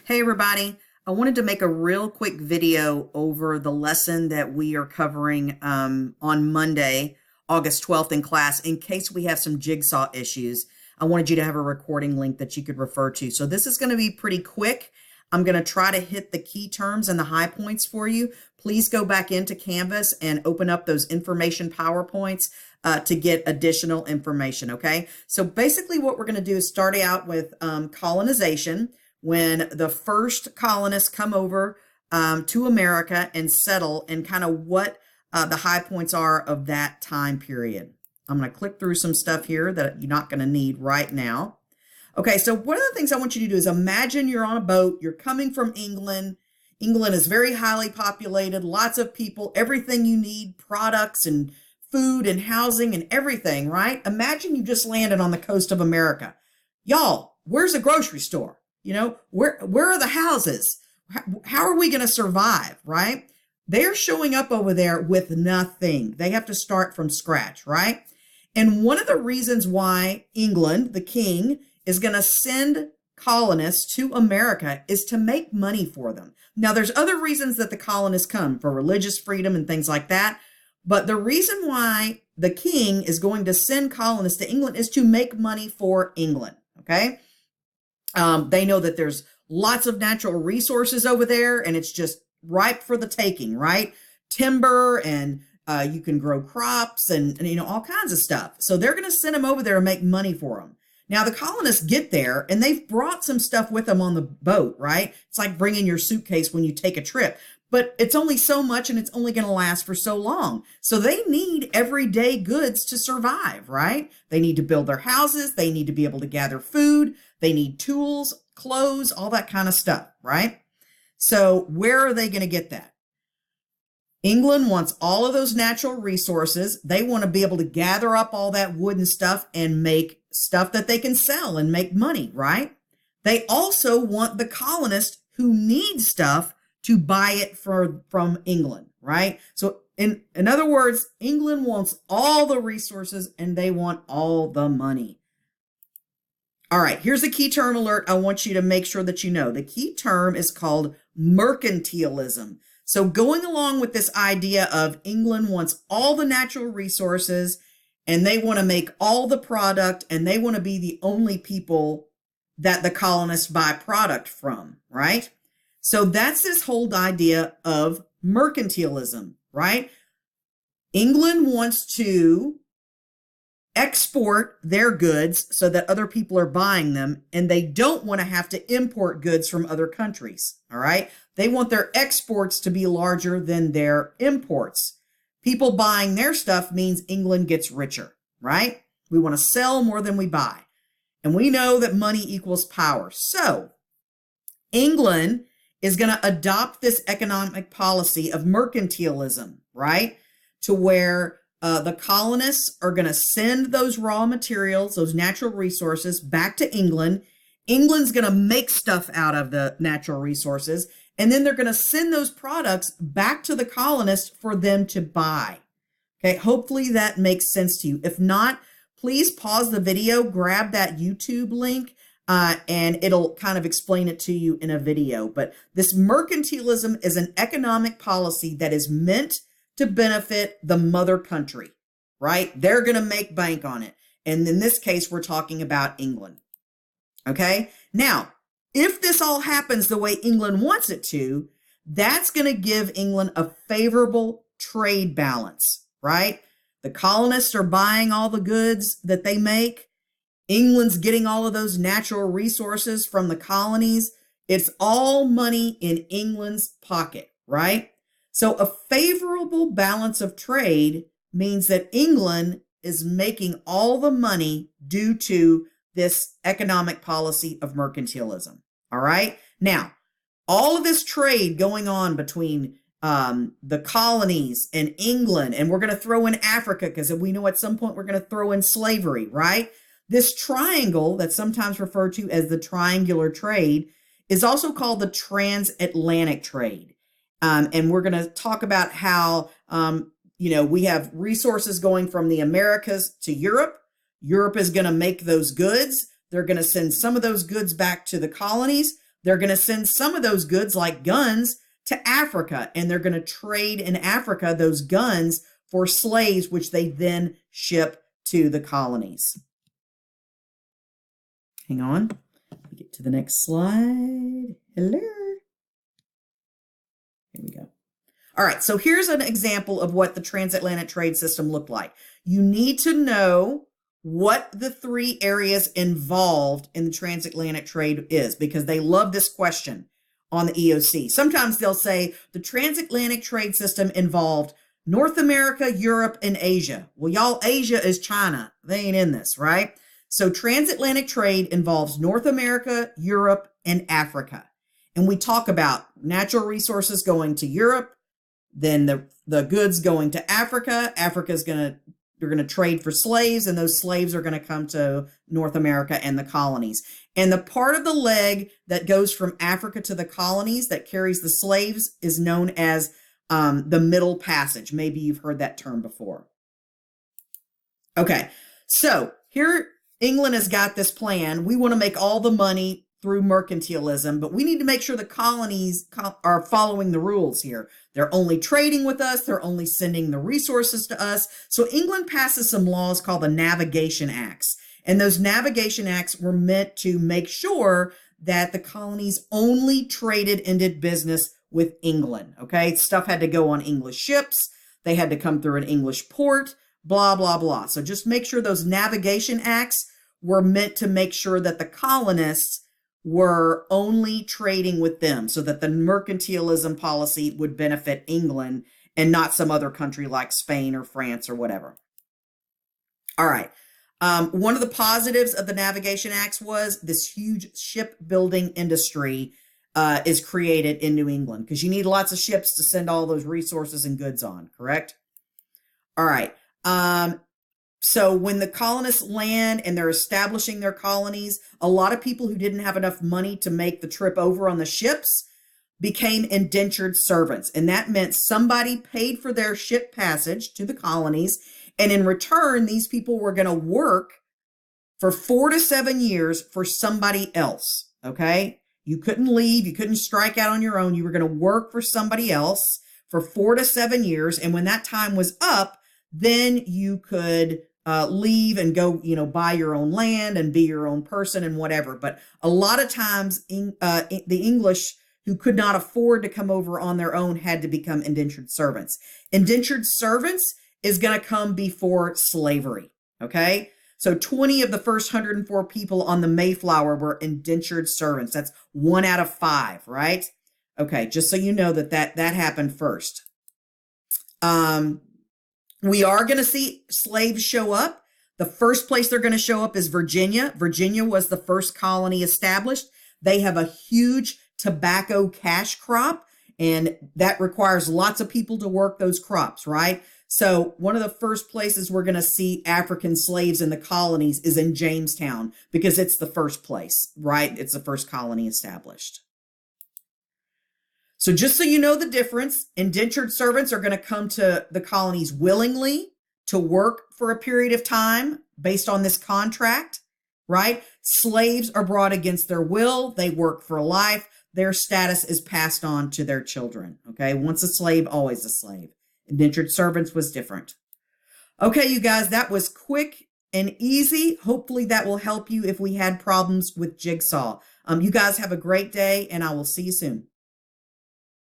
Hey everybody, I wanted to make a real quick video over the lesson that we are covering on Monday, August 12th in class. In case we have some jigsaw issues, I wanted you to have a recording link that you could refer to. So this is going to be pretty quick. I'm going to try to hit the key terms and the high points for you. Please go back into Canvas and open up those information PowerPoints to get additional information, okay? So basically what we're going to do is start out with colonization, when the first colonists come over to America and settle, and kind of what the high points are of that time period. I'm going to click through some stuff here that you're not going to need right now. Okay, so one of the things I want you to do is imagine you're on a boat, you're coming from England. England is very highly populated, lots of people, everything you need, products and food and housing and everything, right? Imagine you just landed on the coast of America. Y'all, where's a grocery store? You know, where are the houses? How are we going to survive, right? They're showing up over there with nothing. They have to start from scratch, right? And one of the reasons why England, the king, is going to send colonists to America is to make money for them. Now, there's other reasons that the colonists come, for religious freedom and things like that. But the reason why the king is going to send colonists to England is to make money for England, okay? They know that there's lots of natural resources over there, and it's just ripe for the taking, right? Timber, and you can grow crops and you know, all kinds of stuff. So they're going to send them over there and make money for them. Now, the colonists get there, and they've brought some stuff with them on the boat, right? It's like bringing your suitcase when you take a trip. But it's only so much, and it's only going to last for so long. So they need everyday goods to survive, right? They need to build their houses. They need to be able to gather food. They need tools, clothes, all that kind of stuff, right? So where are they going to get that? England wants all of those natural resources. They want to be able to gather up all that wood and stuff and make stuff that they can sell and make money, right? They also want the colonists who need stuff to buy it from England, right? So in other words, England wants all the resources and they want all the money. All right, here's a key term alert I want you to make sure that you know. The key term is called mercantilism. So going along with this idea of England wants all the natural resources and they want to make all the product and they want to be the only people that the colonists buy product from, right? So that's this whole idea of mercantilism, right? England wants to export their goods so that other people are buying them, and they don't want to have to import goods from other countries, all right? They want their exports to be larger than their imports. People buying their stuff means England gets richer, right? We want to sell more than we buy. And we know that money equals power. So England is going to adopt this economic policy of mercantilism, right? To where the colonists are going to send those raw materials, those natural resources, back to England. England's going to make stuff out of the natural resources, and then they're going to send those products back to the colonists for them to buy. Okay, hopefully that makes sense to you. If not, please pause the video, grab that YouTube link, and it'll kind of explain it to you in a video. But this mercantilism is an economic policy that is meant to benefit the mother country, right? They're going to make bank on it. And in this case, we're talking about England. Okay. Now, if this all happens the way England wants it to, that's going to give England a favorable trade balance, right? The colonists are buying all the goods that they make. England's getting all of those natural resources from the colonies. It's all money in England's pocket, right? So a favorable balance of trade means that England is making all the money due to this economic policy of mercantilism. All right. Now, all of this trade going on between the colonies and England, and we're going to throw in Africa because we know at some point we're going to throw in slavery, right? This triangle that's sometimes referred to as the triangular trade is also called the transatlantic trade. And we're going to talk about how, we have resources going from the Americas to Europe. Europe is going to make those goods. They're going to send some of those goods back to the colonies, They're going to send some of those goods like guns to Africa, and they're going to trade in Africa those guns for slaves, which they then ship to the colonies. Hang on. Let me get to the next slide. Hello. Here we go. All right, so here's an example of what the transatlantic trade system looked like. You need to know what the three areas involved in the transatlantic trade is, because they love this question on the EOC. Sometimes they'll say the transatlantic trade system involved North America, Europe, and Asia. Well, y'all, Asia is China. They ain't in this, right? So transatlantic trade involves North America, Europe, and Africa. And we talk about natural resources going to Europe, then the goods going to Africa. They're going to trade for slaves, and those slaves are going to come to North America and the colonies. And the part of the leg that goes from Africa to the colonies that carries the slaves is known as the Middle Passage. Maybe you've heard that term before. Okay, so here England has got this plan. We want to make all the money through mercantilism, but we need to make sure the colonies are following the rules here. They're only trading with us. They're only sending the resources to us. So England passes some laws called the Navigation Acts. And those Navigation Acts were meant to make sure that the colonies only traded and did business with England. Okay, stuff had to go on English ships. They had to come through an English port, blah, blah, blah. So just make sure those Navigation Acts were meant to make sure that the colonists were only trading with them, so that the mercantilism policy would benefit England and not some other country like Spain or France or whatever. All right. One of the positives of the Navigation Acts was this huge shipbuilding industry is created in New England, because you need lots of ships to send all those resources and goods on, correct? All right. So when the colonists land and they're establishing their colonies, a lot of people who didn't have enough money to make the trip over on the ships became indentured servants. And that meant somebody paid for their ship passage to the colonies. And in return, these people were going to work for 4 to 7 years for somebody else. Okay. You couldn't leave. You couldn't strike out on your own. You were going to work for somebody else for 4 to 7 years. And when that time was up, then you could leave and go, buy your own land and be your own person and whatever. But a lot of times the English who could not afford to come over on their own had to become indentured servants. Indentured servants is going to come before slavery. Okay. So 20 of the first 104 people on the Mayflower were indentured servants. That's 1 out of 5, right? Okay. Just so you know that happened first. We are going to see slaves show up. The first place they're going to show up is Virginia. Virginia was the first colony established. They have a huge tobacco cash crop, and that requires lots of people to work those crops, right? So one of the first places we're going to see African slaves in the colonies is in Jamestown, because it's the first place, right? It's the first colony established. So just so you know the difference, indentured servants are going to come to the colonies willingly to work for a period of time based on this contract, right? Slaves are brought against their will. They work for life. Their status is passed on to their children, okay? Once a slave, always a slave. Indentured servants was different. Okay, you guys, that was quick and easy. Hopefully that will help you if we had problems with Jigsaw. You guys have a great day, and I will see you soon.